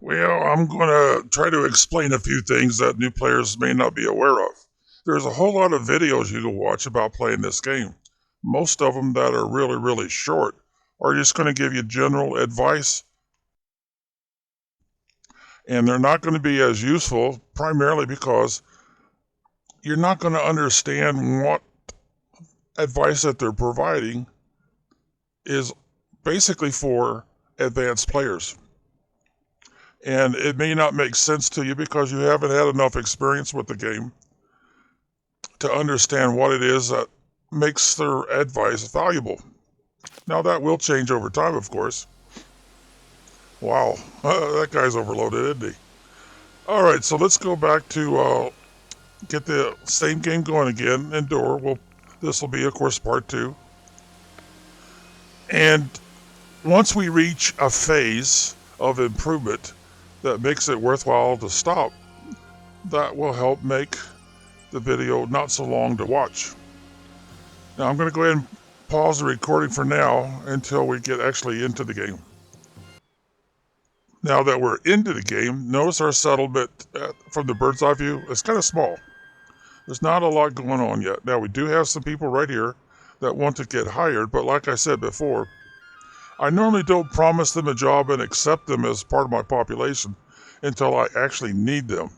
Well, I'm going to try to explain a few things that new players may not be aware of. There's a whole lot of videos you can watch about playing this game. Most of them that are really, really short are just going to give you general advice, and they're not going to be as useful primarily because you're not going to understand what advice that they're providing is basically for advanced players. And it may not make sense to you because you haven't had enough experience with the game to understand what it is that makes their advice valuable. Now, that will change over time, of course. Wow, that guy's overloaded, isn't he? All right, so let's go back to get the same game going again. Endure. This will be, of course, part 2. And once we reach a phase of improvement that makes it worthwhile to stop, that will help make the video not so long to watch. Now I'm going to go ahead and pause the recording for now until we get actually into the game. Now that we're into the game, notice our settlement from the bird's eye view. It's kind of small. There's not a lot going on yet. Now we do have some people right here that want to get hired, but like I said before, I normally don't promise them a job and accept them as part of my population until I actually need them.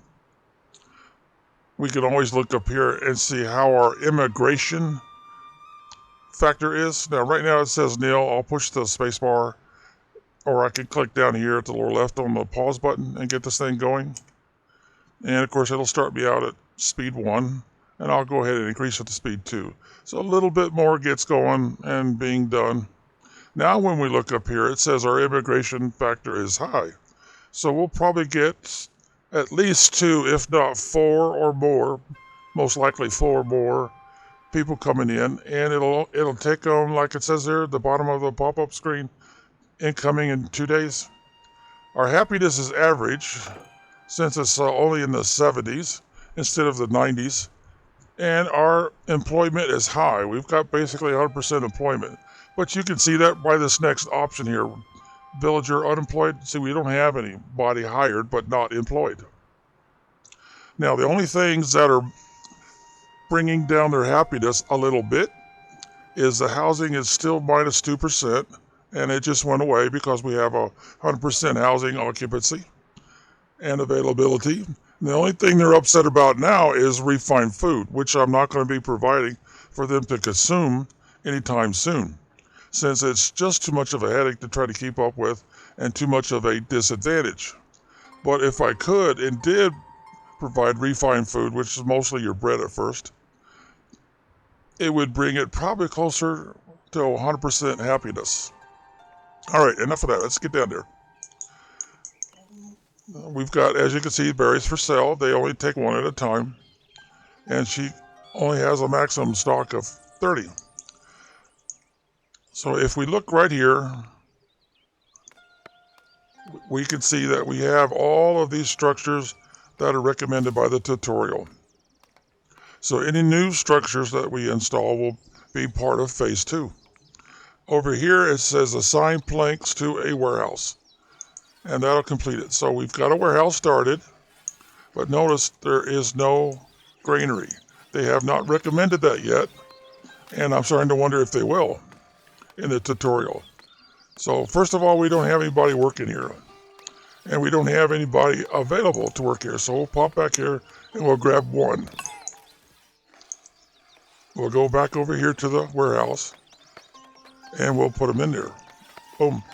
We can always look up here and see how our immigration factor is. Now, right now it says nil. I'll push the space bar, or I can click down here at the lower left on the pause button and get this thing going. And of course, it'll start me out at speed 1, and I'll go ahead and increase it to speed 2. So a little bit more gets going and being done. Now, when we look up here, it says our immigration factor is high. So we'll probably get at least 2, if not 4 or more, most likely 4 more people coming in, and it'll take them, like it says there at the bottom of the pop-up screen, incoming in 2 days. Our happiness is average, since it's only in the 70s instead of the 90s, and our employment is high. We've got basically 100% employment, but you can see that by this next option here, villager unemployed. See, we don't have anybody hired but not employed. Now, the only things that are bringing down their happiness a little bit is the housing is still minus 2%, and it just went away because we have a 100% housing occupancy and availability. And the only thing they're upset about now is refined food, which I'm not going to be providing for them to consume anytime soon, since it's just too much of a headache to try to keep up with and too much of a disadvantage. But if I could and did provide refined food, which is mostly your bread at first, it would bring it probably closer to 100% happiness. All right, enough of that. Let's get down there. We've got, as you can see, berries for sale. They only take one at a time, and she only has a maximum stock of 30. So if we look right here, we can see that we have all of these structures that are recommended by the tutorial. So any new structures that we install will be part of phase 2. Over here it says assign planks to a warehouse, and that'll complete it. So we've got a warehouse started, but notice there is no granary. They have not recommended that yet, and I'm starting to wonder if they will in the tutorial. So first of all, we don't have anybody working here, and we don't have anybody available to work here. So we'll pop back here and we'll grab one. We'll go back over here to the warehouse and we'll put them in there. Boom.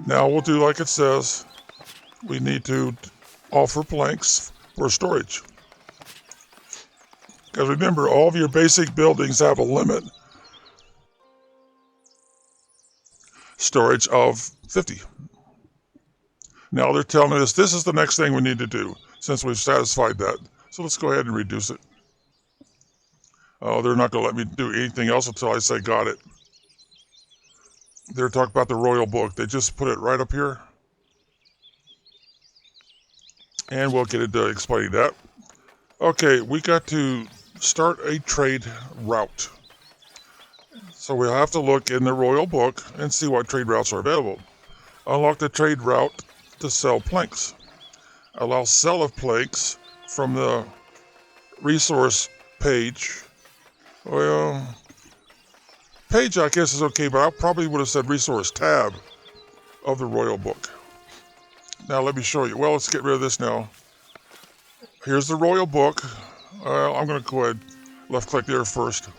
Now we'll do like it says. We need to offer planks for storage. Because remember, all of your basic buildings have a limit storage of 50. Now they're telling us this is the next thing we need to do since we've satisfied that. So let's go ahead and reduce it. Oh, they're not going to let me do anything else until I say got it. They're talking about the royal book. They just put it right up here. And we'll get into explaining that. Okay, we got to start a trade route. So we'll have to look in the royal book and see what trade routes are available. Unlock the trade route to sell planks. Allow sell of planks from the resource page. Well, page I guess is okay, but I probably would have said resource tab of the Royal Book. Now let me show you. Well, let's get rid of this now. Here's the Royal Book. I'm going to go ahead, left click there first.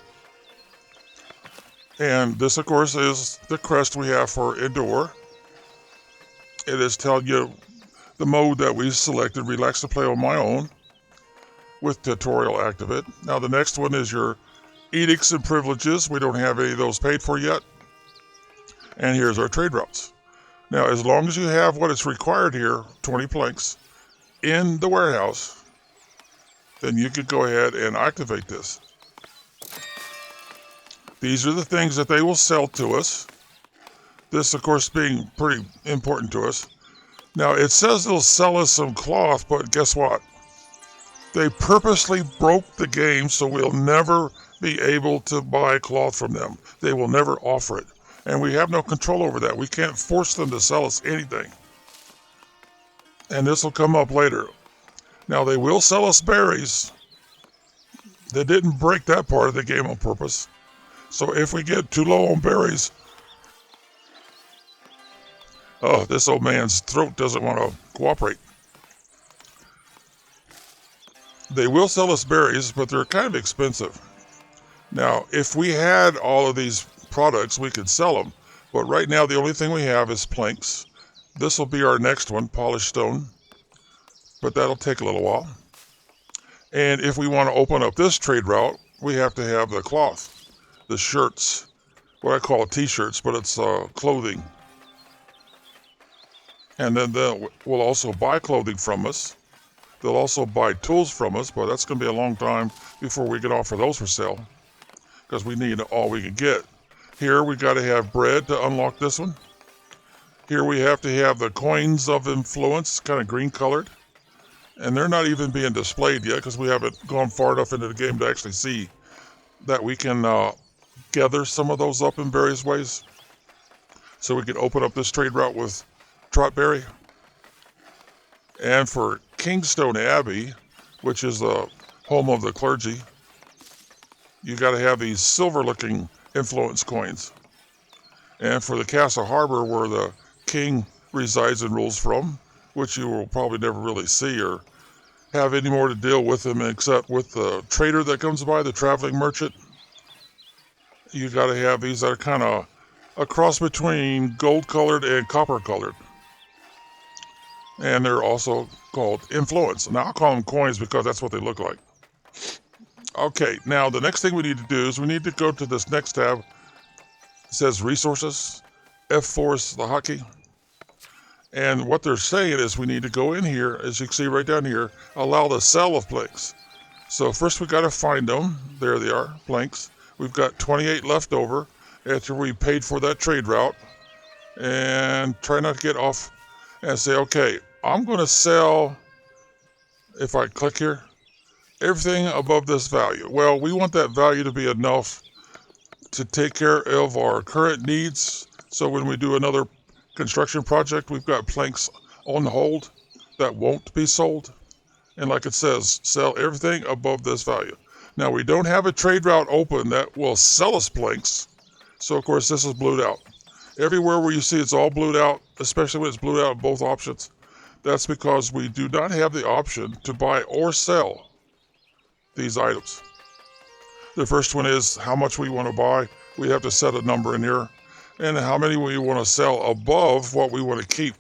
And this, of course, is the crest we have for Endor. It is telling you the mode that we selected, Relax to Play on My Own, with tutorial activate. Now the next one is your edicts and privileges. We don't have any of those paid for yet. And here's our trade routes. Now, as long as you have what is required here, 20 planks, in the warehouse, then you could go ahead and activate this. These are the things that they will sell to us. This, of course, being pretty important to us. Now, it says they'll sell us some cloth, but guess what? They purposely broke the game so we'll never be able to buy cloth from them. They will never offer it. And we have no control over that. We can't force them to sell us anything. And this will come up later. Now, they will sell us berries. They didn't break that part of the game on purpose. So if we get too low on berries, oh, this old man's throat doesn't want to cooperate. They will sell us berries, but they're kind of expensive. Now, if we had all of these products, we could sell them. But right now, the only thing we have is planks. This will be our next one, polished stone. But that'll take a little while. And if we want to open up this trade route, we have to have the cloth, the shirts, what I call t-shirts, but it's clothing. And then we'll also buy clothing from us. They'll also buy tools from us, but that's going to be a long time before we can offer those for sale, because we need all we can get. Here we got to have bread to unlock this one. Here we have to have the coins of influence, kind of green colored. And they're not even being displayed yet because we haven't gone far enough into the game to actually see that we can gather some of those up in various ways. So we can open up this trade route with Trotberry. And for Kingstone Abbey, which is the home of the clergy, you got to have these silver-looking influence coins. And for the Castle Harbor, where the king resides and rules from, which you will probably never really see or have any more to deal with him except with the trader that comes by, the traveling merchant, you got to have these that are kind of a cross between gold-colored and copper-colored. And they're also called influence. Now, I'll call them coins because that's what they look like. Okay, now the next thing we need to do is we need to go to this next tab. It says resources, F4 is the hotkey. And what they're saying is we need to go in here, as you can see right down here, allow the sell of planks. So first we got to find them. There they are, planks. We've got 28 left over after we paid for that trade route. And try not to get off and say, okay, I'm going to sell, if I click here, everything above this value. Well, we want that value to be enough to take care of our current needs. So when we do another construction project, we've got planks on hold that won't be sold. And like it says, sell everything above this value. Now, we don't have a trade route open that will sell us planks. So, of course, this is blued out. Everywhere where you see it's all blued out, especially when it's blued out in both options, that's because we do not have the option to buy or sell these items. The first one is how much we want to buy. We have to set a number in here. And how many we want to sell above what we want to keep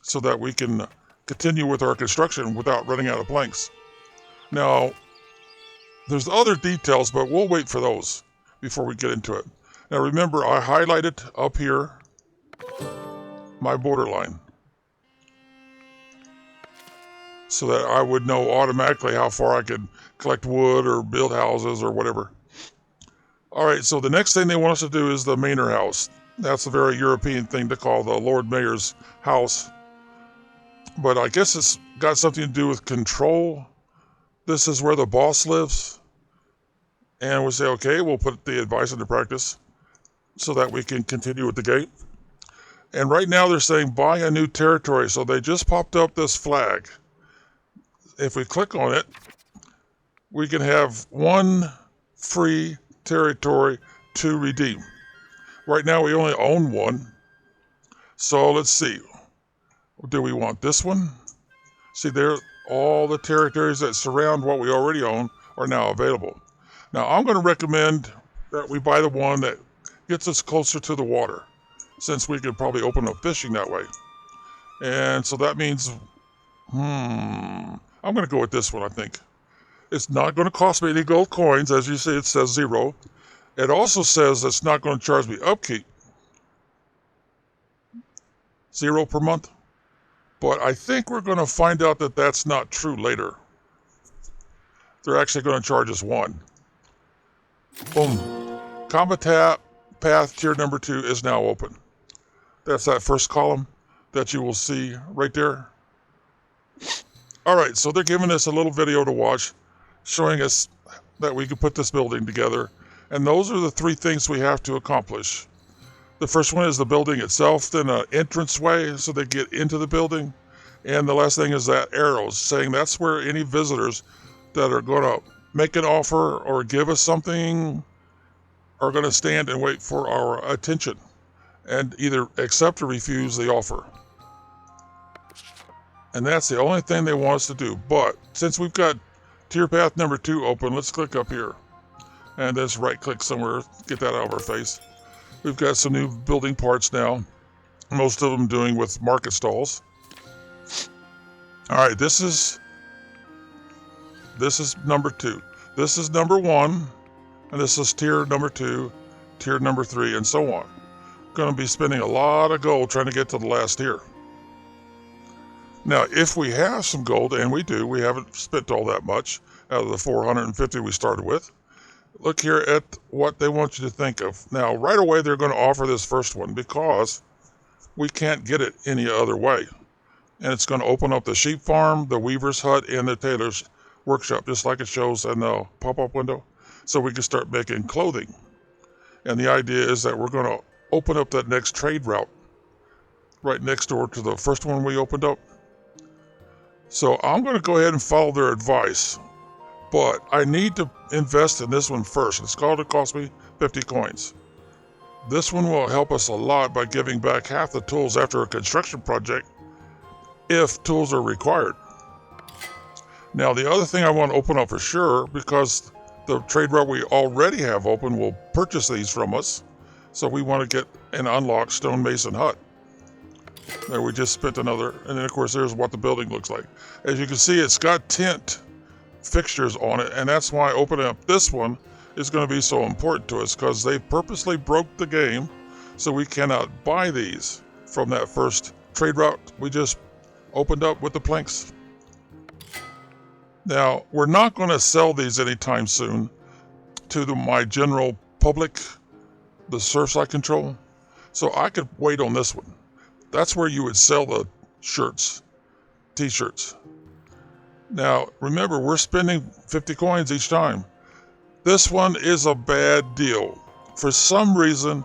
so that we can continue with our construction without running out of planks. Now, there's other details, but we'll wait for those before we get into it. Now remember, I highlighted up here my borderline so that I would know automatically how far I could collect wood or build houses or whatever. All right, so the next thing they want us to do is the manor house. That's a very European thing to call the Lord Mayor's house. But I guess it's got something to do with control. This is where the boss lives. And we say, okay, we'll put the advice into practice so that we can continue with the game. And right now they're saying buy a new territory. So they just popped up this flag. If we click on it, we can have one free territory to redeem. Right now we only own one. So let's see. Do we want this one? See there, all the territories that surround what we already own are now available. Now I'm going to recommend that we buy the one that gets us closer to the water, since we could probably open up fishing that way. And so that means, I'm going to go with this one, I think. It's not going to cost me any gold coins. As you see, it says 0. It also says it's not going to charge me upkeep. 0 per month. But I think we're going to find out that that's not true later. They're actually going to charge us 1. Boom. Combat path tier number 2 is now open. That's that first column that you will see right there. All right, so they're giving us a little video to watch, showing us that we can put this building together. And those are the 3 things we have to accomplish. The first one is the building itself, then an entranceway so they get into the building. And the last thing is that arrows, saying that's where any visitors that are going to make an offer or give us something are going to stand and wait for our attention and either accept or refuse the offer. And that's the only thing they want us to do. But since we've got tier path number 2 open, let's click up here. And just right click somewhere, get that out of our face. We've got some new building parts now. Most of them doing with market stalls. All right, this is number 2. This is number 1, and this is tier number 2, tier number 3, and so on. Going to be spending a lot of gold trying to get to the last tier. Now, if we have some gold, and we do, we haven't spent all that much out of the 450 we started with. Look here at what they want you to think of. Now, right away, they're going to offer this first one because we can't get it any other way. And it's going to open up the sheep farm, the weaver's hut, and the tailor's workshop, just like it shows in the pop-up window. So we can start making clothing. And the idea is that we're going to open up that next trade route right next door to the first one we opened up. So I'm going to go ahead and follow their advice. But I need to invest in this one first. It's going to cost me 50 coins. This one will help us a lot by giving back half the tools after a construction project if tools are required. Now, the other thing I want to open up for sure, because the trade route we already have open will purchase these from us. So we want to get an unlocked stonemason hut. There we just spent another, and then of course there's what the building looks like. As you can see, it's got tint fixtures on it, and that's why opening up this one is going to be so important to us, because they purposely broke the game so we cannot buy these from that first trade route we just opened up with the planks. Now, we're not going to sell these anytime soon to my general public, the serfs I control, so I could wait on this one. That's where you would sell the shirts, t-shirts. Now, remember, we're spending 50 coins each time. This one is a bad deal. For some reason,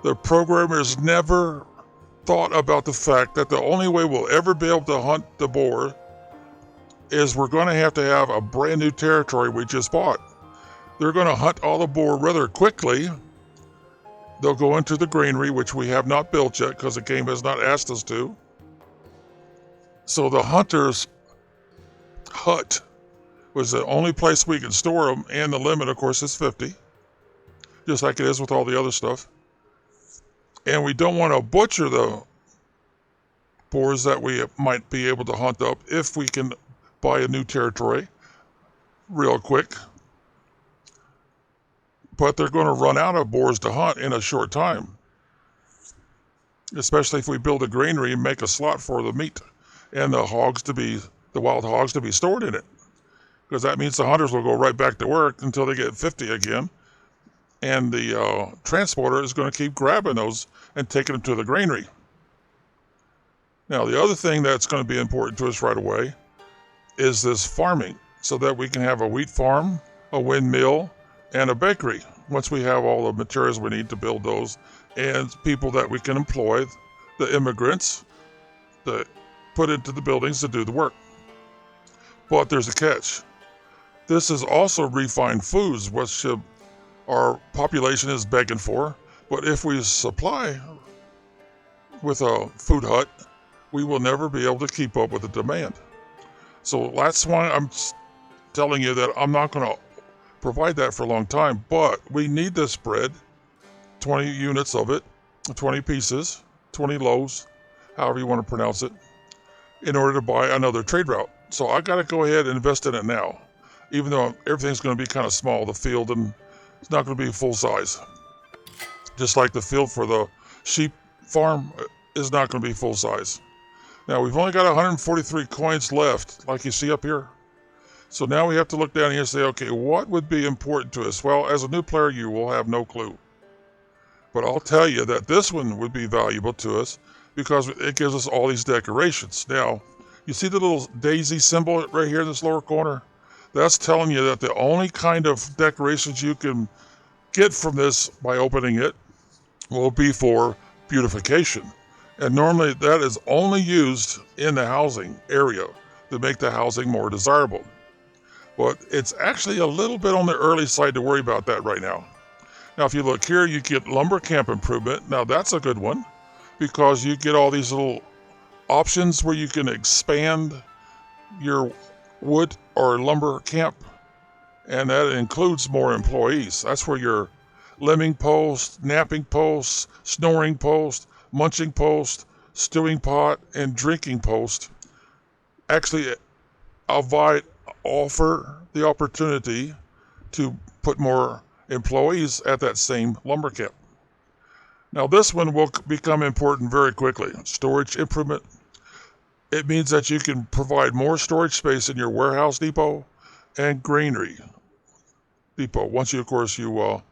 the programmers never thought about the fact that the only way we'll ever be able to hunt the boar is we're going to have a brand new territory we just bought. They're going to hunt all the boar rather quickly. They'll go into the granary, which we have not built yet because the game has not asked us to. So the hunter's hut was the only place we can store them, and the limit, of course, is 50, just like it is with all the other stuff. And we don't want to butcher the boars that we might be able to hunt up if we can buy a new territory real quick. But they're going to run out of boars to hunt in a short time, especially if we build a granary and make a slot for the meat and the wild hogs to be stored in it, because that means the hunters will go right back to work until they get 50 again, and the transporter is going to keep grabbing those and taking them to the granary. Now, the other thing that's going to be important to us right away is this farming, so that we can have a wheat farm, a windmill, and a bakery once we have all the materials we need to build those, and people that we can employ the immigrants that put into the buildings to do the work. But there's a catch. This is also refined foods, which our population is begging for. But if we supply with a food hut, we will never be able to keep up with the demand. So that's why I'm telling you that I'm not going to provide that for a long time, but we need this bread, 20 units of it, 20 pieces, 20 loaves, however you want to pronounce it, in order to buy another trade route. So I got to go ahead and invest in it now, even though everything's going to be kind of small, the field, and it's not going to be full size. Just like the field for the sheep farm is not going to be full size. Now we've only got 143 coins left, like you see up here. So now we have to look down here and say, okay, what would be important to us? Well, as a new player, you will have no clue. But I'll tell you that this one would be valuable to us because it gives us all these decorations. Now, you see the little daisy symbol right here in this lower corner? That's telling you that the only kind of decorations you can get from this by opening it will be for beautification. And normally that is only used in the housing area to make the housing more desirable. But it's actually a little bit on the early side to worry about that right now. Now, if you look here, you get lumber camp improvement. Now, that's a good one because you get all these little options where you can expand your wood or lumber camp, and that includes more employees. That's where your limbing post, napping post, snoring post, munching post, stewing pot, and drinking post actually offer the opportunity to put more employees at that same lumber camp. Now this one will become important very quickly. Storage improvement. It means that you can provide more storage space in your warehouse depot and granary depot. Once you, of course, you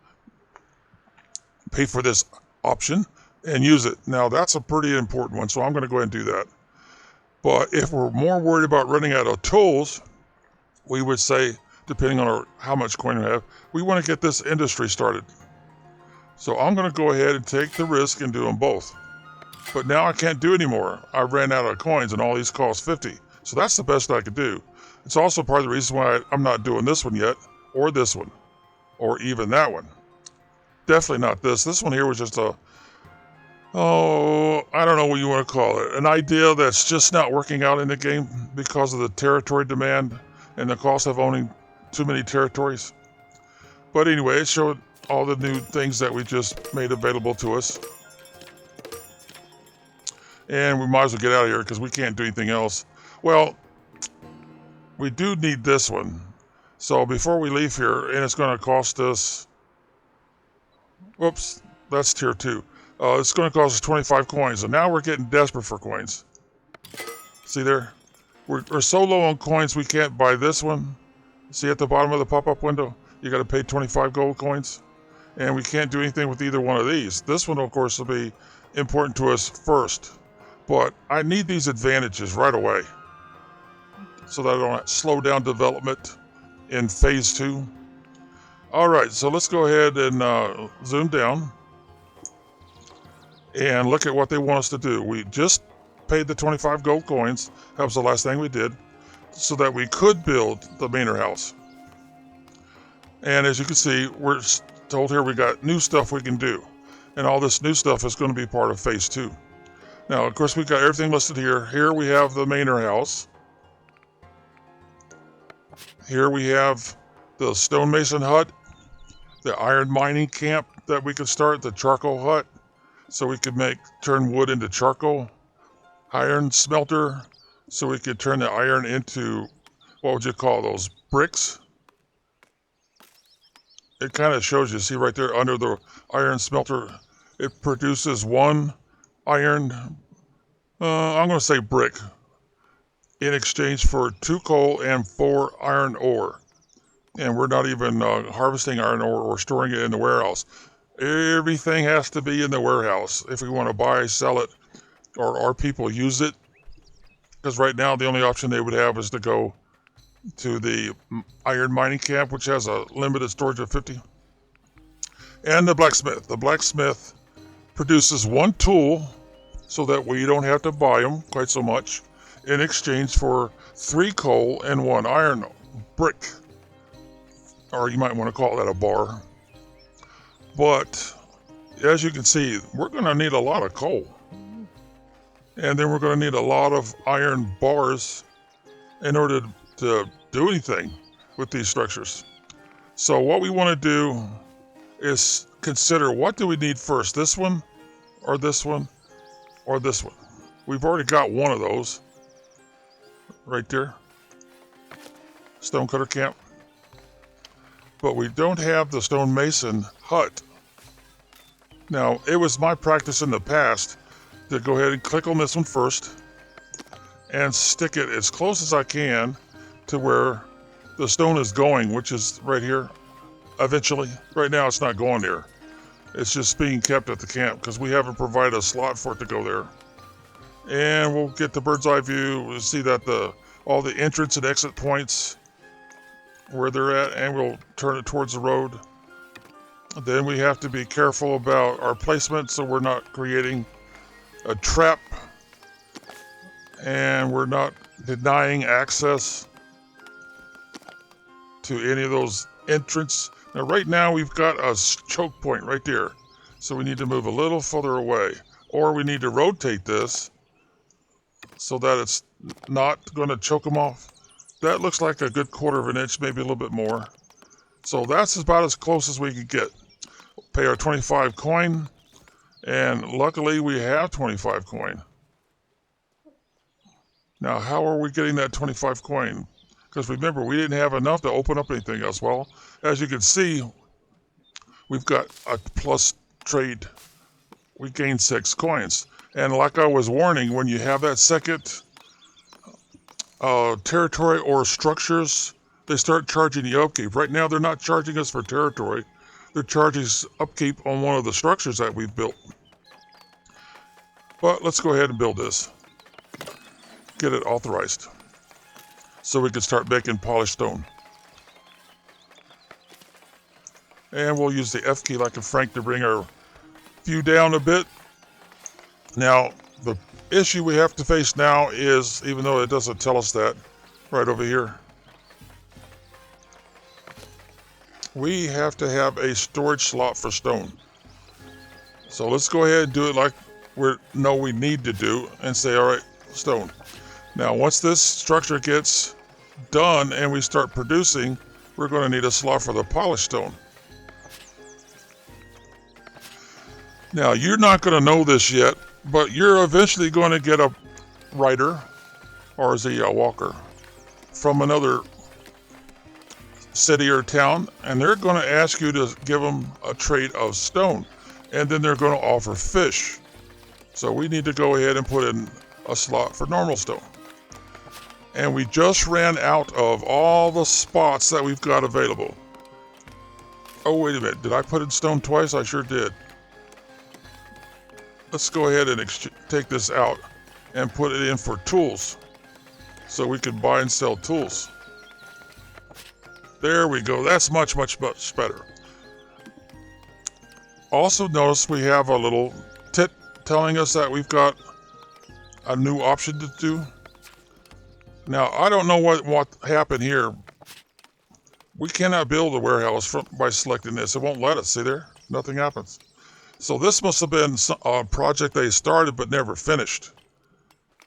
pay for this option and use it. Now that's a pretty important one, so I'm going to go ahead and do that. But if we're more worried about running out of tools, we would say, depending on how much coin we have, we want to get this industry started. So I'm going to go ahead and take the risk and do them both. But now I can't do anymore. I ran out of coins and all these cost 50. So that's the best I could do. It's also part of the reason why I'm not doing this one yet, or this one, or even that one. Definitely not this. This one here was just I don't know what you want to call it. An idea that's just not working out in the game because of the territory demand and the cost of owning too many territories. But anyway, it showed all the new things that we just made available to us. And we might as well get out of here because we can't do anything else. Well, we do need this one. So before we leave here, and it's going to cost us, whoops, that's tier 2. It's going to cost us 25 coins. And now we're getting desperate for coins. See there? We're so low on coins we can't buy this one. See at the bottom of the pop-up window? You got to pay 25 gold coins. And we can't do anything with either one of these. This one, of course, will be important to us first. But I need these advantages right away so that I don't slow down development in phase 2. All right, so let's go ahead and zoom down and look at what they want us to do. We just paid the 25 gold coins. That was the last thing we did so that we could build the manor house. And as you can see, we're told here we got new stuff we can do. And all this new stuff is going to be part of phase 2. Now, of course, we've got everything listed here. Here we have the manor house. Here we have the stonemason hut, the iron mining camp that we could start, the charcoal hut, so we could turn wood into charcoal, iron smelter, so we could turn the iron into, what would you call those, bricks? It kind of shows you, see right there under the iron smelter, it produces one iron, I'm going to say brick, in exchange for 2 coal and 4 iron ore. And we're not even harvesting iron ore or storing it in the warehouse. Everything has to be in the warehouse if we want to buy, sell it, or our people use it. Because right now the only option they would have is to go to the iron mining camp, which has a limited storage of 50. And the blacksmith. The blacksmith produces 1 tool, so that we don't have to buy them quite so much in exchange for 3 coal and 1 iron brick. Or you might want to call that a bar. But as you can see, we're going to need a lot of coal. And then we're going to need a lot of iron bars in order to do anything with these structures. So what we want to do is consider, what do we need first? This one, or this one, or this one? We've already got one of those right there. Stonecutter camp. But we don't have the stonemason hut. Now, it was my practice in the past to go ahead and click on this one first and stick it as close as I can to where the stone is going, which is right here eventually. Right now it's not going there. It's just being kept at the camp because we haven't provided a slot for it to go there. And we'll get the bird's eye view. We'll see that all the entrance and exit points where they're at, and we'll turn it towards the road. Then we have to be careful about our placement so we're not creating a trap and we're not denying access to any of those entrance. Now right now we've got a choke point right there, so we need to move a little further away, or we need to rotate this so that it's not going to choke them off. That looks like a good 1/4 of an inch, maybe a little bit more. So that's about as close as we can get. Pay our 25 coin, and luckily we have 25 coin. Now, how are we getting that 25 coin? Because remember, we didn't have enough to open up anything else. Well, as you can see, we've got a plus trade. We gained 6 coins. And like I was warning, when you have that second territory or structures, they start charging you upkeep. Right now, they're not charging us for territory. They're charging us upkeep on one of the structures that we've built. But let's go ahead and build this. Get it authorized so we can start making polished stone. And we'll use the F key like a Frank to bring our view down a bit. Now, the issue we have to face now is, even though it doesn't tell us that, right over here, we have to have a storage slot for stone. So let's go ahead and do it like we know we need to do and say, all right, stone. Now, once this structure gets done and we start producing, we're going to need a slot for the polished stone. Now, you're not going to know this yet, but you're eventually going to get a rider, or is he a walker, from another city or town, and they're going to ask you to give them a trade of stone, and then they're going to offer fish. So we need to go ahead and put in a slot for normal stone. And we just ran out of all the spots that we've got available. Oh, wait a minute. Did I put in stone twice? I sure did. Let's go ahead and take this out and put it in for tools so we can buy and sell tools. There we go. That's much, much, much better. Also notice we have a little tit telling us that we've got a new option to do. Now, I don't know what happened here. We cannot build a warehouse by selecting this. It won't let us. See there? Nothing happens. So this must have been a project they started but never finished.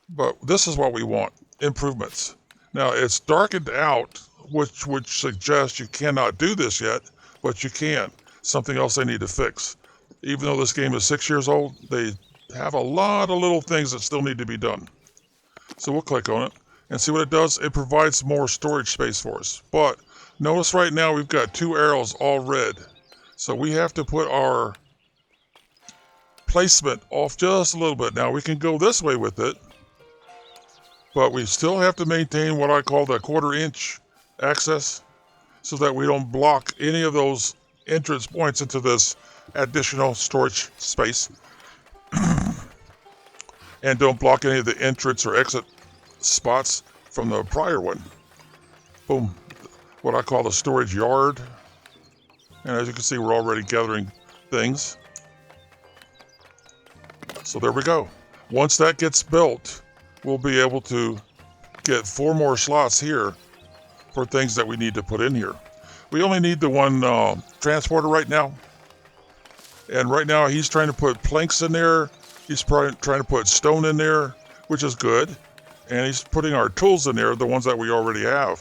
But this is what we want. Improvements. Now, it's darkened out, which would suggest you cannot do this yet, but you can. Something else they need to fix. Even though this game is 6 years old, they have a lot of little things that still need to be done. So we'll click on it and see what it does. It provides more storage space for us. But notice right now we've got 2 arrows all red. So we have to put our placement off just a little bit. Now we can go this way with it, but we still have to maintain what I call the 1/4 inch access so that we don't block any of those entrance points into this additional storage space. And don't block any of the entrance or exit spots from the prior one. Boom. What I call the storage yard. And as you can see, we're already gathering things. So there we go. Once that gets built, we'll be able to get 4 more slots here for things that we need to put in here. We only need the one transporter right now. And right now he's trying to put planks in there. He's probably trying to put stone in there, which is good. And he's putting our tools in there, the ones that we already have,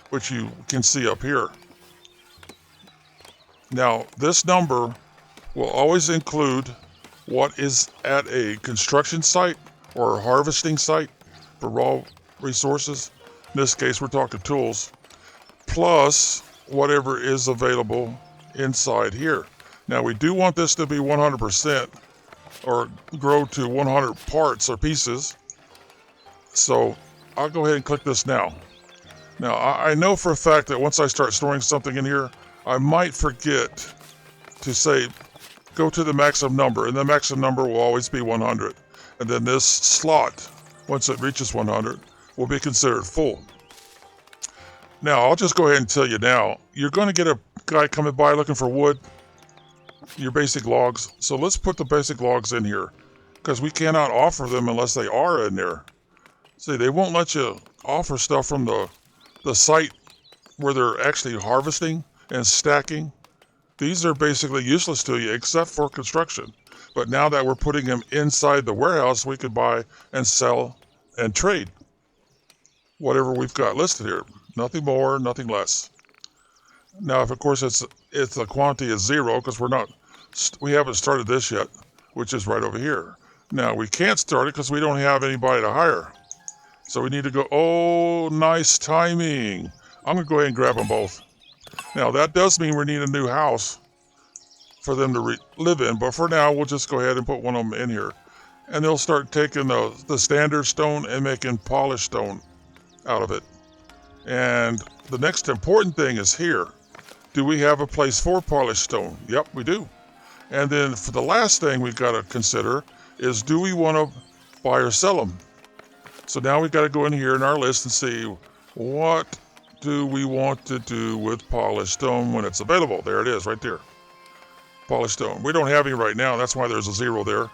which you can see up here. Now, this number will always include what is at a construction site or a harvesting site for raw resources. In this case, we're talking tools, plus whatever is available inside here. Now, we do want this to be 100% or grow to 100 parts or pieces. So I'll go ahead and click this now. Now, I know for a fact that once I start storing something in here, I might forget to say, go to the maximum number, and the maximum number will always be 100. And then this slot, once it reaches 100, will be considered full. Now, I'll just go ahead and tell you now, you're going to get a guy coming by looking for wood, your basic logs. So let's put the basic logs in here, because we cannot offer them unless they are in there. See, they won't let you offer stuff from the site where they're actually harvesting and stacking. These are basically useless to you except for construction. But now that we're putting them inside the warehouse, we could buy and sell and trade whatever we've got listed here. Nothing more, nothing less. Now, if of course it's the quantity is 0, because we haven't started this yet, which is right over here. Now, we can't start it because we don't have anybody to hire. So we need to go, oh, nice timing. I'm going to go ahead and grab them both. Now, that does mean we need a new house for them to live in, but for now, we'll just go ahead and put one of them in here. And they'll start taking the standard stone and making polished stone out of it. And the next important thing is here. Do we have a place for polished stone? Yep, we do. And then for the last thing we've got to consider is, do we want to buy or sell them? So now we've got to go in here in our list and see, what do we want to do with polished stone when it's available? There it is right there. Polished stone. We don't have any right now. That's why there's a 0 there.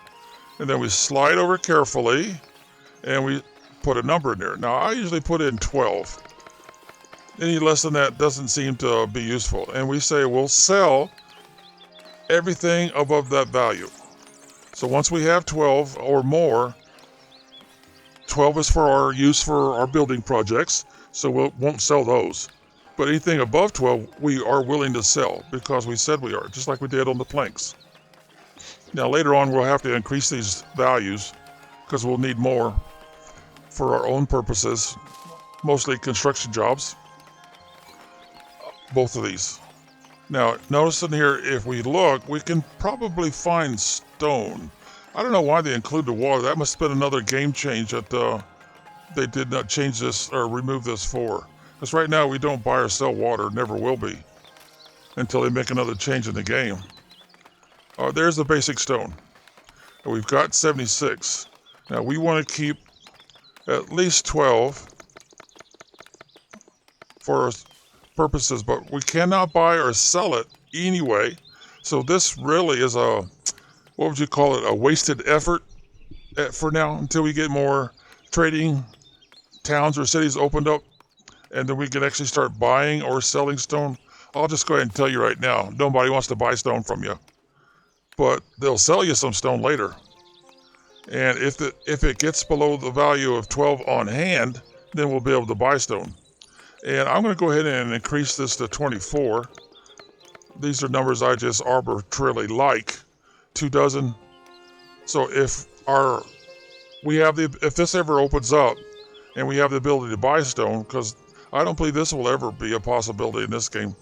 And then we slide over carefully and we put a number in there. Now I usually put in 12. Any less than that doesn't seem to be useful. And we say we'll sell everything above that value. So once we have 12 or more, 12 is for our use for our building projects, so we won't sell those. But anything above 12, we are willing to sell because we said we are, just like we did on the planks. Now later on, we'll have to increase these values because we'll need more for our own purposes, mostly construction jobs, both of these. Now, notice in here, if we look, we can probably find stone. I don't know why they include the water. That must have been another game change that they did not change this or remove this for. Because right now we don't buy or sell water, never will be, until they make another change in the game. There's the basic stone. And we've got 76. Now we want to keep at least 12 for our purposes, but we cannot buy or sell it anyway. So this really is a, what would you call it, a wasted effort for now until we get more trading towns or cities opened up, and then we can actually start buying or selling stone. I'll just go ahead and tell you right now, nobody wants to buy stone from you, but they'll sell you some stone later. And if it gets below the value of 12 on hand, then we'll be able to buy stone. And I'm going to go ahead and increase this to 24. These are numbers I just arbitrarily like. 2 dozen. So if this ever opens up and we have the ability to buy stone, because I don't believe this will ever be a possibility in this game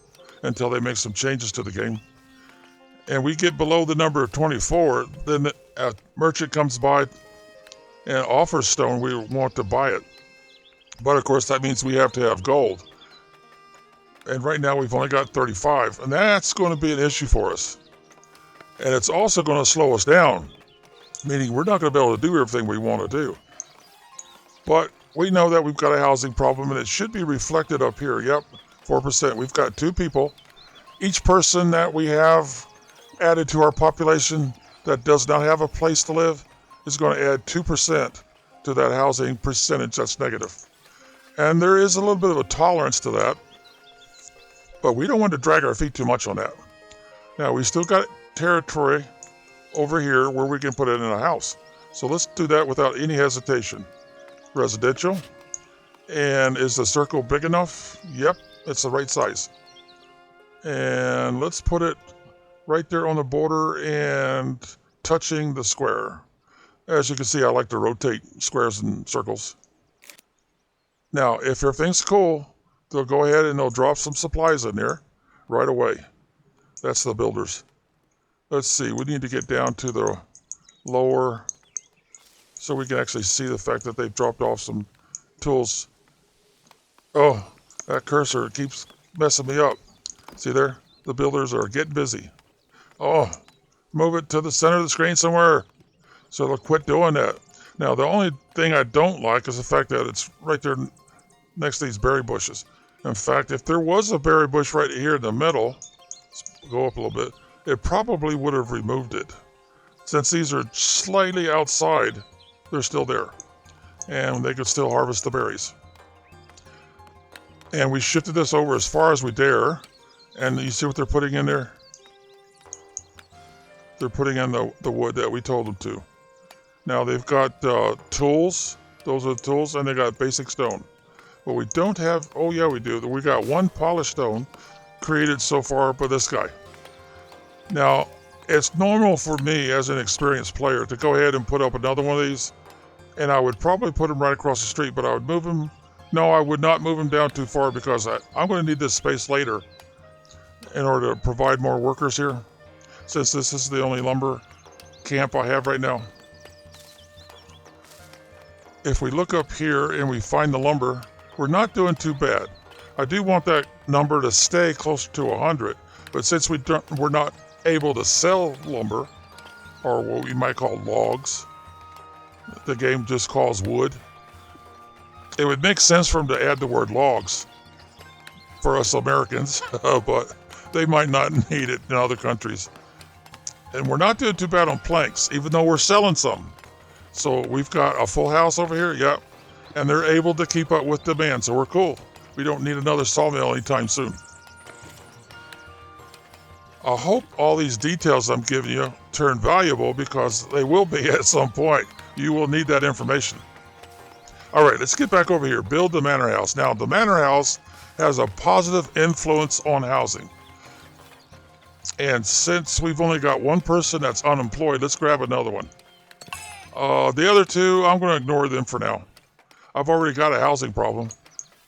until they make some changes to the game, and we get below the number of 24, then a merchant comes by and offers stone, we want to buy it. But of course that means we have to have gold. And right now we've only got 35, and that's going to be an issue for us. And it's also going to slow us down, meaning we're not going to be able to do everything we want to do. But we know that we've got a housing problem, and it should be reflected up here. Yep, 4%. We've got 2 people. Each person that we have added to our population that does not have a place to live is going to add 2% to that housing percentage that's negative. And there is a little bit of a tolerance to that, but we don't want to drag our feet too much on that. Now, we still got territory over here where we can put it in a house. So let's do that without any hesitation. Residential. And is the circle big enough? Yep, it's the right size. And let's put it right there on the border and touching the square. As you can see, I like to rotate squares and circles. Now, if everything's cool, they'll go ahead and they'll drop some supplies in there right away. That's the builders. Let's see, we need to get down to the lower so we can actually see the fact that they've dropped off some tools. Oh, that cursor keeps messing me up. See there? The builders are getting busy. Oh, move it to the center of the screen somewhere so they'll quit doing that. Now, the only thing I don't like is the fact that it's right there next to these berry bushes. In fact, if there was a berry bush right here in the middle, let's go up a little bit, it probably would have removed it. Since these are slightly outside, they're still there. And they could still harvest the berries. And we shifted this over as far as we dare. And you see what they're putting in there? They're putting in the wood that we told them to. Now they've got tools. Those are the tools. And they got basic stone. But we don't have, oh yeah we do. We got one polished stone created so far by this guy. Now, it's normal for me as an experienced player to go ahead and put up another one of these. And I would probably put him right across the street, but I would move him. No, I would not move him down too far because I'm going to need this space later in order to provide more workers here, since this is the only lumber camp I have right now. If we look up here and we find the lumber, we're not doing too bad. I do want that number to stay closer to 100, but since we're not able to sell lumber, or what we might call logs, the game just calls wood, it would make sense for them to add the word logs for us Americans, but they might not need it in other countries. And we're not doing too bad on planks, even though we're selling some. So we've got a full house over here, yep, and they're able to keep up with demand, so we're cool. We don't need another sawmill anytime soon. I hope all these details I'm giving you turn valuable, because they will be at some point. You will need that information. All right, let's get back over here. Build the manor house. Now, the manor house has a positive influence on housing. And since we've only got one person that's unemployed, let's grab another one. The other two, I'm going to ignore them for now. I've already got a housing problem.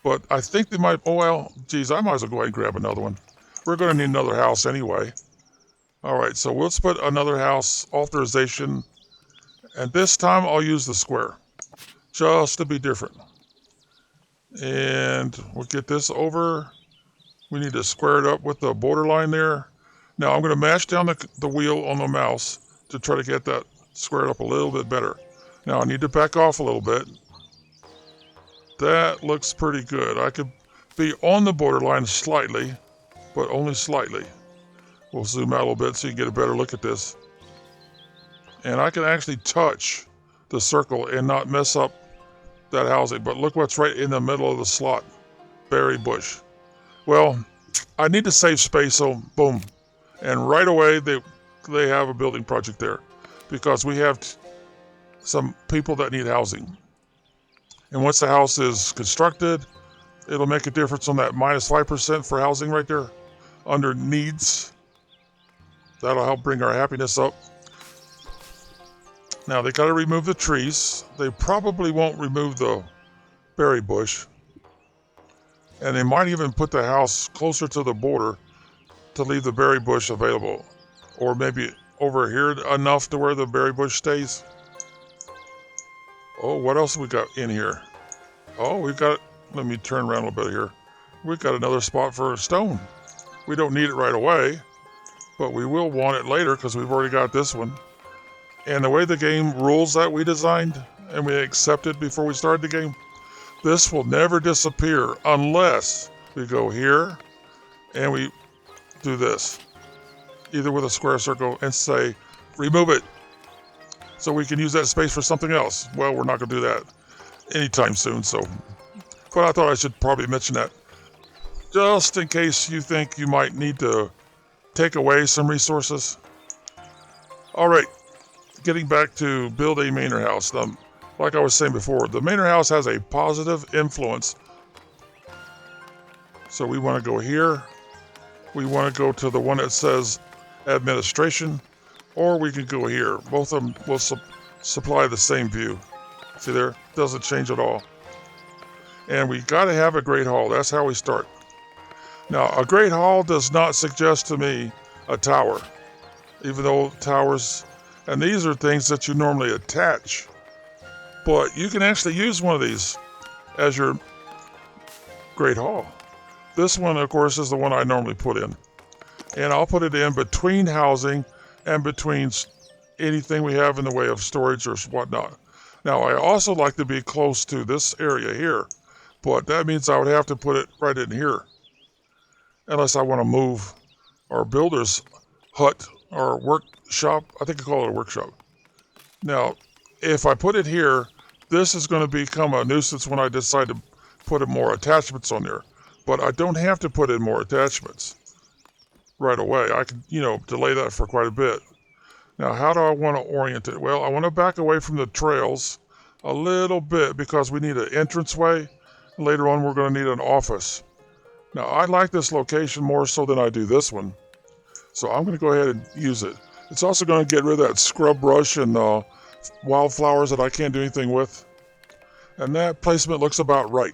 But I think they might, oh well, geez, I might as well go ahead and grab another one. We're going to need another house anyway. All right, so let's put another house authorization. And this time I'll use the square, just to be different. And we'll get this over. We need to square it up with the borderline there. Now I'm going to mash down the wheel on the mouse to try to get that squared up a little bit better. Now I need to back off a little bit. That looks pretty good. I could be on the borderline slightly, but only slightly. We'll zoom out a little bit so you can get a better look at this. And I can actually touch the circle and not mess up that housing. But look what's right in the middle of the slot. Berry bush. Well, I need to save space, so boom. And right away, they have a building project there, because we have some people that need housing. And once the house is constructed, it'll make a difference on that minus 5% for housing right there under needs. That'll help bring our happiness up. Now they got to remove the trees. They probably won't remove the berry bush. And they might even put the house closer to the border to leave the berry bush available. Or maybe over here enough to where the berry bush stays. Oh, what else we got in here? Oh, we've got, let me turn around a little bit here. We've got another spot for a stone. We don't need it right away, but we will want it later because we've already got this one. And the way the game rules that we designed and we accepted before we started the game, this will never disappear unless we go here and we do this, either with a square circle and say, remove it. so we can use that space for something else. Well, we're not going to do that anytime soon, so. But I thought I should probably mention that just in case you think you might need to take away some resources. All right, getting back to build a manor house. Like I was saying before, the manor house has a positive influence. So we want to go here. We want to go to the one that says administration, or we can go here. Both of them will supply the same view. See there? Doesn't change at all. And we got to have a great hall. That's how we start. Now, a great hall does not suggest to me a tower, even though towers, and these are things that you normally attach. But you can actually use one of these as your great hall. This one, of course, is the one I normally put in. And I'll put it in between housing and between anything we have in the way of storage or whatnot. Now, I also like to be close to this area here, but that means I would have to put it right in here. Unless I want to move our builder's hut or workshop. I think I call it a workshop. Now, if I put it here, this is going to become a nuisance when I decide to put more attachments on there. But I don't have to put in more attachments right away. I can, delay that for quite a bit. Now, how do I want to orient it? Well, I want to back away from the trails a little bit because we need an entranceway. Later on, we're going to need an office. Now, I like this location more so than I do this one. So I'm going to go ahead and use it. It's also going to get rid of that scrub brush and wildflowers that I can't do anything with. And that placement looks about right.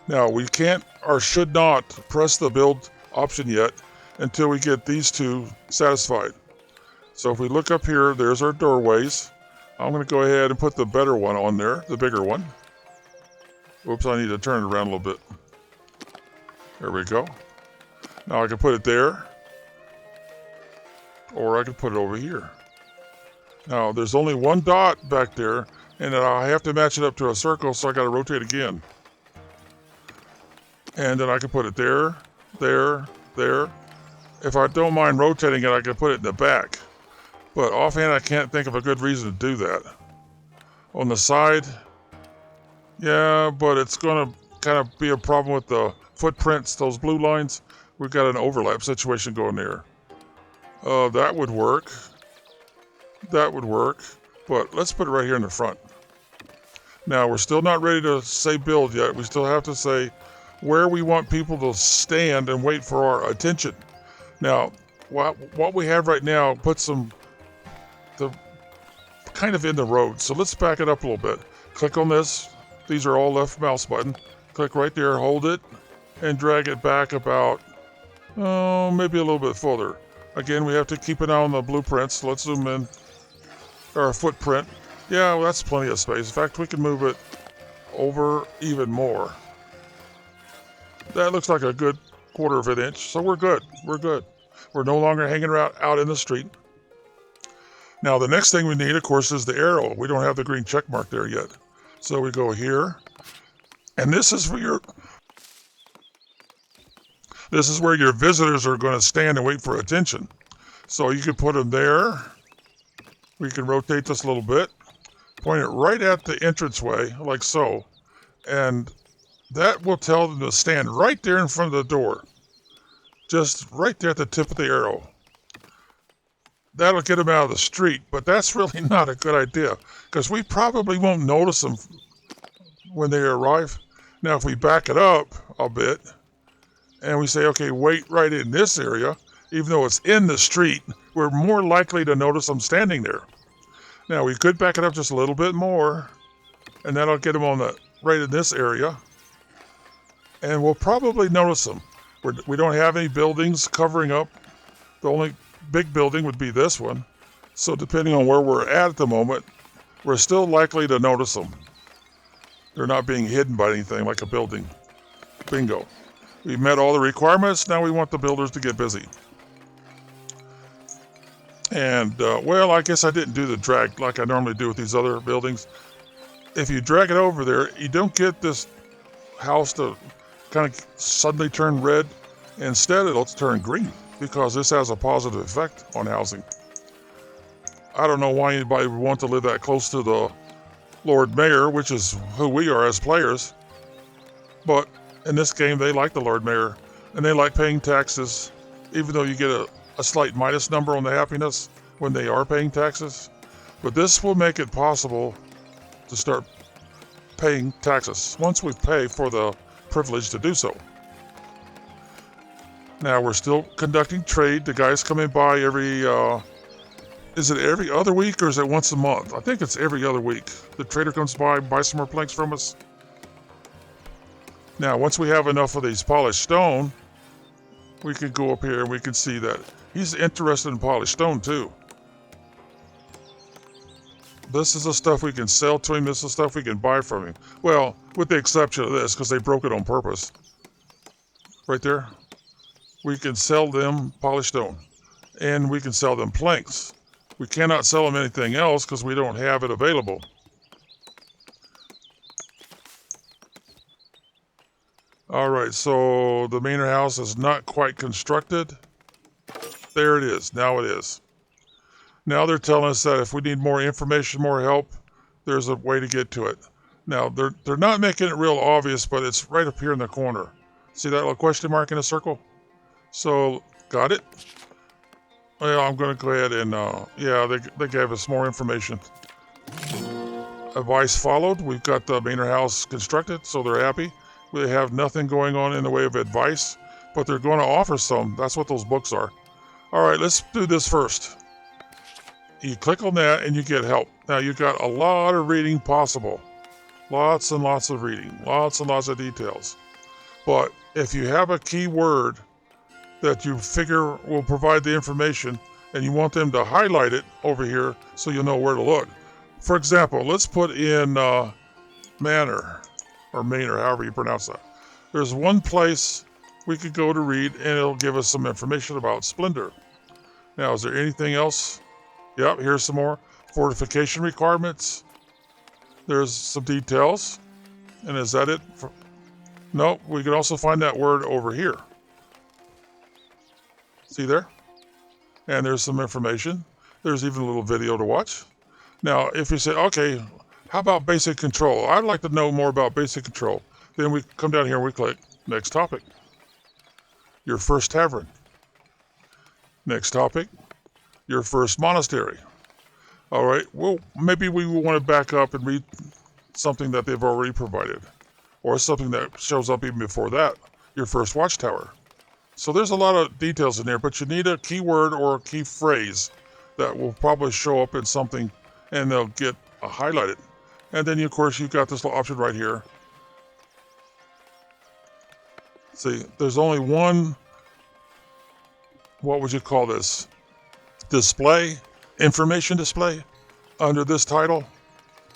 Now, we can't or should not press the build option yet until we get these two satisfied. So if we look up here, there's our doorways. I'm going to go ahead and put the better one on there, the bigger one. Oops, I need to turn it around a little bit. There we go. Now I can put it there, or I can put it over here. Now there's only one dot back there, and then I have to match it up to a circle, so I got to rotate again. And then I can put it there, there, there. If I don't mind rotating it, I can put it in the back. But offhand, I can't think of a good reason to do that. On the side, yeah, but it's going to kind of be a problem with the footprints, those blue lines. We've got an overlap situation going there. That would work. That would work. But let's put it right here in the front. Now, we're still not ready to say build yet. We still have to say where we want people to stand and wait for our attention. Now, what we have right now puts them kind of in the road. So let's back it up a little bit. Click on this. These are all left mouse button. Click right there, hold it, and drag it back about, maybe a little bit further. Again, we have to keep an eye on the blueprints. Let's zoom in. Our footprint. Yeah, well, that's plenty of space. In fact, we can move it over even more. That looks like a good 1/4 of an inch, so we're good. We're good. We're no longer hanging around out in the street. Now, the next thing we need, of course, is the arrow. We don't have the green check mark there yet. So we go here, and this is where your visitors are going to stand and wait for attention. So you can put them there. We can rotate this a little bit, point it right at the entranceway, like so, and that will tell them to stand right there in front of the door, just right there at the tip of the arrow. That'll get them out of the street, but that's really not a good idea because we probably won't notice them when they arrive. Now, if we back it up a bit and we say, okay, wait right in this area, even though it's in the street, we're more likely to notice them standing there. Now, we could back it up just a little bit more, and that'll get them right in this area, and we'll probably notice them. We don't have any buildings covering up. The only big building would be this one. So depending on where we're at the moment, we're still likely to notice them. They're not being hidden by anything like a building. Bingo. We've met all the requirements. Now we want the builders to get busy. And, well, I guess I didn't do the drag like I normally do with these other buildings. If you drag it over there, you don't get this house to kind of suddenly turn red. Instead, it'll turn green because this has a positive effect on housing. I don't know why anybody would want to live that close to the Lord Mayor, which is who we are as players. But in this game, they like the Lord Mayor, and they like paying taxes, even though you get a slight minus number on the happiness when they are paying taxes. But this will make it possible to start paying taxes once we pay for the privilege to do so. Now we're still conducting trade. The guy's coming by is it every other week or is it once a month? I think it's every other week. The trader comes by, buys some more planks from us. Now, once we have enough of these polished stone, we can go up here and we can see that he's interested in polished stone too. This is the stuff we can sell to him. This is the stuff we can buy from him. Well, with the exception of this, because they broke it on purpose. Right there. We can sell them polished stone. And we can sell them planks. We cannot sell them anything else because we don't have it available. Alright, so the manor house is not quite constructed. There it is. Now it is. Now they're telling us that if we need more information, more help, there's a way to get to it. Now, they're not making it real obvious, but it's right up here in the corner. See that little question mark in a circle? So, got it? Well, I'm going to go ahead and, yeah, they gave us more information. Advice followed. We've got the manor house constructed, so they're happy. They have nothing going on in the way of advice, but they're going to offer some. That's what those books are. All right, let's do this first. You click on that and you get help. Now you've got a lot of reading possible. Lots and lots of reading. Lots and lots of details. But if you have a key word that you figure will provide the information and you want them to highlight it over here so you'll know where to look. For example, let's put in manor or manor, however you pronounce that. There's one place we could go to read and it'll give us some information about splendor. Now, is there anything else? Yep, here's some more. Fortification requirements. There's some details. And is that it? Nope, we can also find that word over here. See there? And there's some information. There's even a little video to watch. Now, if you say, okay, how about basic control? I'd like to know more about basic control. Then we come down here and we click next topic. Your first tavern. Next topic. Your first monastery. All right, well, maybe we want to back up and read something that they've already provided, or something that shows up even before that, your first watchtower. So there's a lot of details in there, but you need a keyword or a key phrase that will probably show up in something, and they'll get highlighted. And then, of course, you've got this little option right here. See, there's only one, what would you call this? Display, information display under this title,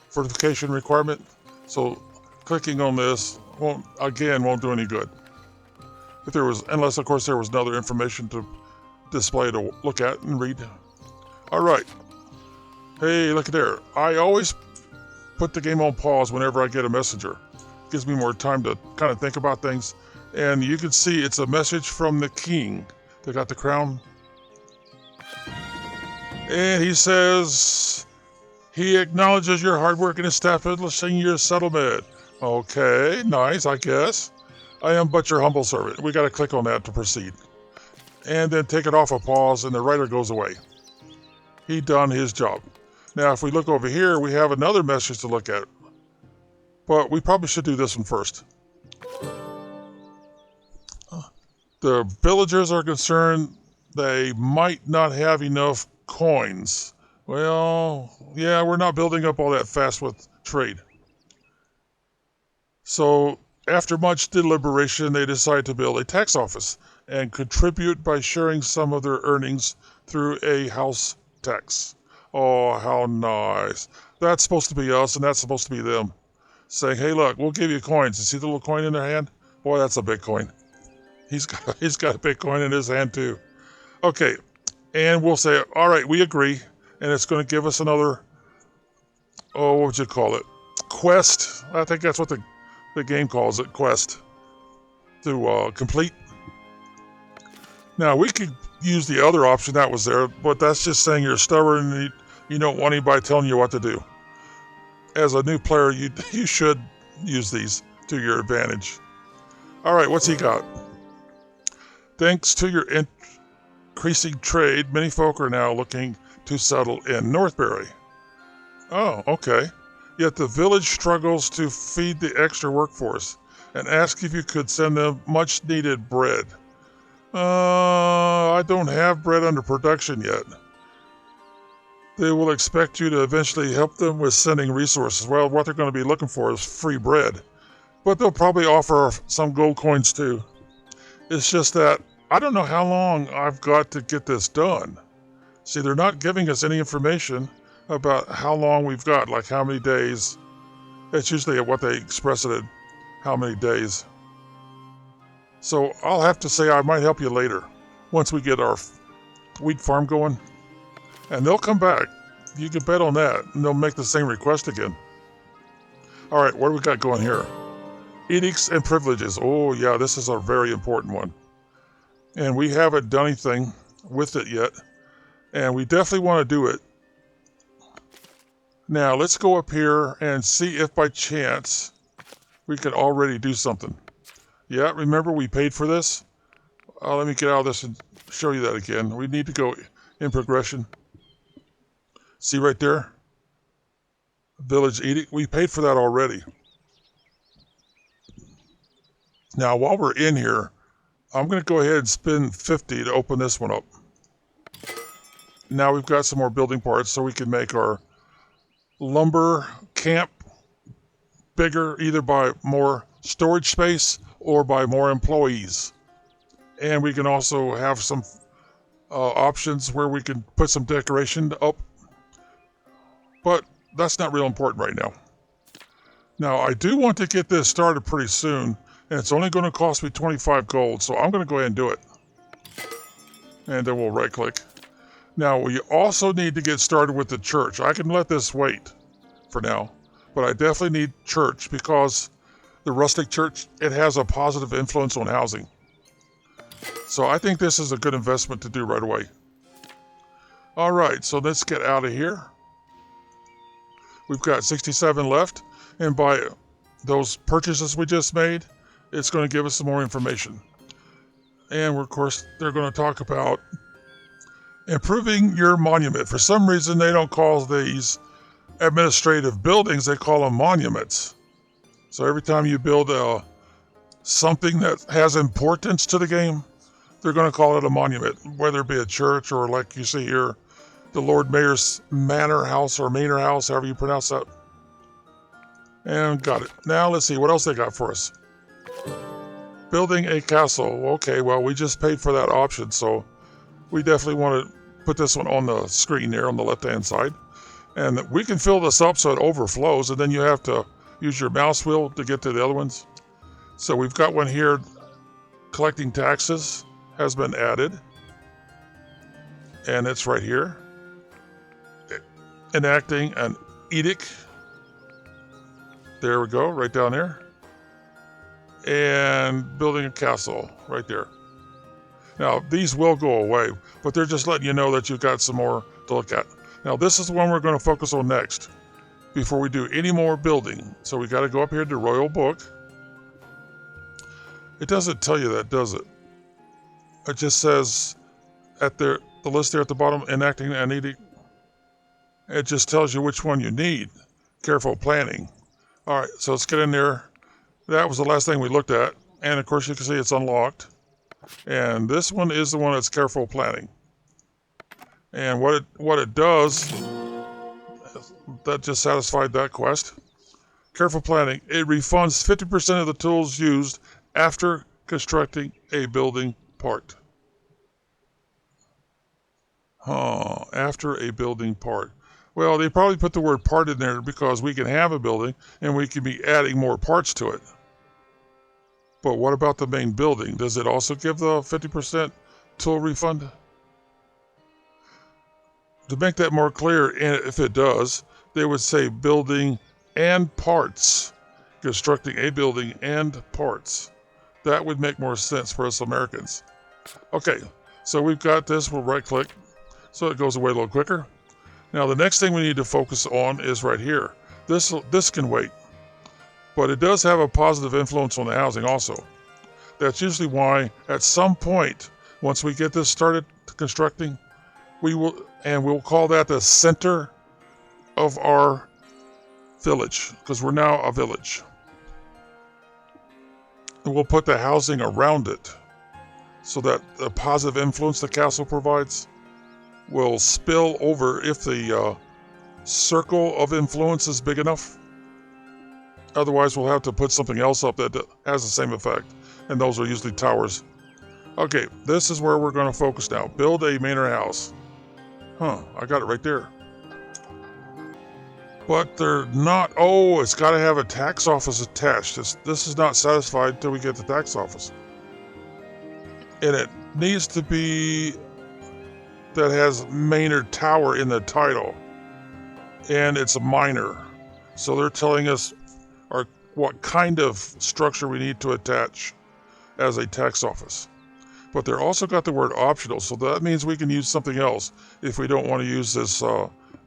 fortification requirement. So clicking on this won't do any good. If there was, unless of course there was another information to display to look at and read. All right. Hey, look at there. I always put the game on pause whenever I get a messenger. It gives me more time to kind of think about things. And you can see it's a message from the king. They got the crown. And he says he acknowledges your hard work and establishing your settlement. Okay, nice, I guess. I am but your humble servant. We got to click on that to proceed. And then take it off a pause and the writer goes away. He done his job. Now, if we look over here, we have another message to look at. But we probably should do this one first. The villagers are concerned they might not have enough coins. Well, yeah, we're not building up all that fast with trade. So, after much deliberation, they decide to build a tax office and contribute by sharing some of their earnings through a house tax. Oh, how nice. That's supposed to be us, and that's supposed to be them. Saying, hey, look, we'll give you coins. You see the little coin in their hand? Boy, that's a big coin. He's got a big coin in his hand, too. Okay, and we'll say, all right, we agree, and it's going to give us another, what would you call it? Quest. I think that's what the game calls it, quest, to complete. Now, we could use the other option that was there, but that's just saying you're stubborn You don't want anybody telling you what to do. As a new player, you should use these to your advantage. All right, what's he got? Thanks to your increasing trade, many folk are now looking to settle in Northbury. Oh, okay. Yet the village struggles to feed the extra workforce and ask if you could send them much needed bread. I don't have bread under production yet. They will expect you to eventually help them with sending resources. Well, what they're going to be looking for is free bread. But they'll probably offer some gold coins too. It's just that I don't know how long I've got to get this done. See, they're not giving us any information about how long we've got, like how many days. It's usually what they express it in, how many days. So I'll have to say I might help you later, once we get our wheat farm going. And they'll come back. You can bet on that. And they'll make the same request again. All right, what do we got going here? Edicts and privileges. Oh, yeah, this is a very important one. And we haven't done anything with it yet. And we definitely want to do it. Now, let's go up here and see if by chance we can already do something. Yeah, remember we paid for this? Let me get out of this and show you that again. We need to go in progression. See right there? Village edict. We paid for that already. Now, while we're in here, I'm going to go ahead and spend 50 to open this one up. Now we've got some more building parts so we can make our lumber camp bigger, either by more storage space or by more employees. And we can also have some options where we can put some decoration up. But that's not real important right now. Now, I do want to get this started pretty soon, and it's only going to cost me 25 gold, so I'm going to go ahead and do it. And then we'll right-click. Now, we also need to get started with the church. I can let this wait for now, but I definitely need church because the rustic church, it has a positive influence on housing. So I think this is a good investment to do right away. All right, so let's get out of here. We've got 67 left, and by those purchases we just made, it's going to give us some more information. And of course, they're going to talk about improving your monument. For some reason, they don't call these administrative buildings, they call them monuments. So every time you build something that has importance to the game, they're going to call it a monument, whether it be a church or, like you see here, the Lord Mayor's manor house or manor house, however you pronounce that. And got it. Now let's see what else they got for us. Building a castle. Okay, well, we just paid for that option, so we definitely want to put this one on the screen there on the left-hand side. And we can fill this up so it overflows, and then you have to use your mouse wheel to get to the other ones. So we've got one here. Collecting taxes has been added. And it's right here. Enacting an edict. There we go, right down there. And building a castle right there. Now, these will go away, but they're just letting you know that you've got some more to look at. Now, this is the one we're going to focus on next before we do any more building. So we got to go up here to Royal Book. It doesn't tell you that, does it? It just says at the list there at the bottom, enacting an edict. It just tells you which one you need. Careful planning. All right, so let's get in there. That was the last thing we looked at. And of course, you can see it's unlocked. And this one is the one that's careful planning. And what it does, that just satisfied that quest. Careful planning. It refunds 50% of the tools used after constructing a building part. After a building part. Well, they probably put the word part in there because we can have a building and we can be adding more parts to it. But what about the main building? Does it also give the 50% tool refund? To make that more clear, and if it does, they would say building and parts. Constructing a building and parts. That would make more sense for us Americans. Okay, so we've got this. We'll right click so it goes away a little quicker. Now the next thing we need to focus on is right here. This can wait, but it does have a positive influence on the housing also. That's usually why at some point, once we get this started constructing, we'll call that the center of our village, because we're now a village. And we'll put the housing around it so that the positive influence the castle provides will spill over if the circle of influence is big enough. Otherwise, we'll have to put something else up that has the same effect, and those are usually towers. Okay, this is where we're going to focus now. Build a manor house. I got it right there. But they're not. Oh, it's got to have a tax office attached. This is not satisfied until we get the tax office. And it needs to be that has manor tower in the title. And it's a minor. So they're telling us what kind of structure we need to attach as a tax office. But they're also got the word optional, so that means we can use something else if we don't want to use this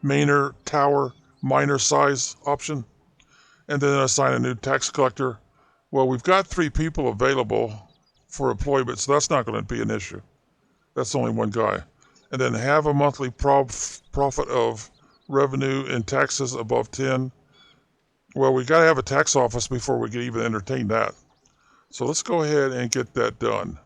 manor tower minor size option, and then assign a new tax collector. Well, we've got 3 people available for employment, so that's not going to be an issue. That's only one guy. And then have a monthly profit of revenue and taxes above 10. Well, we got to have a tax office before we can even entertain that. So let's go ahead and get that done.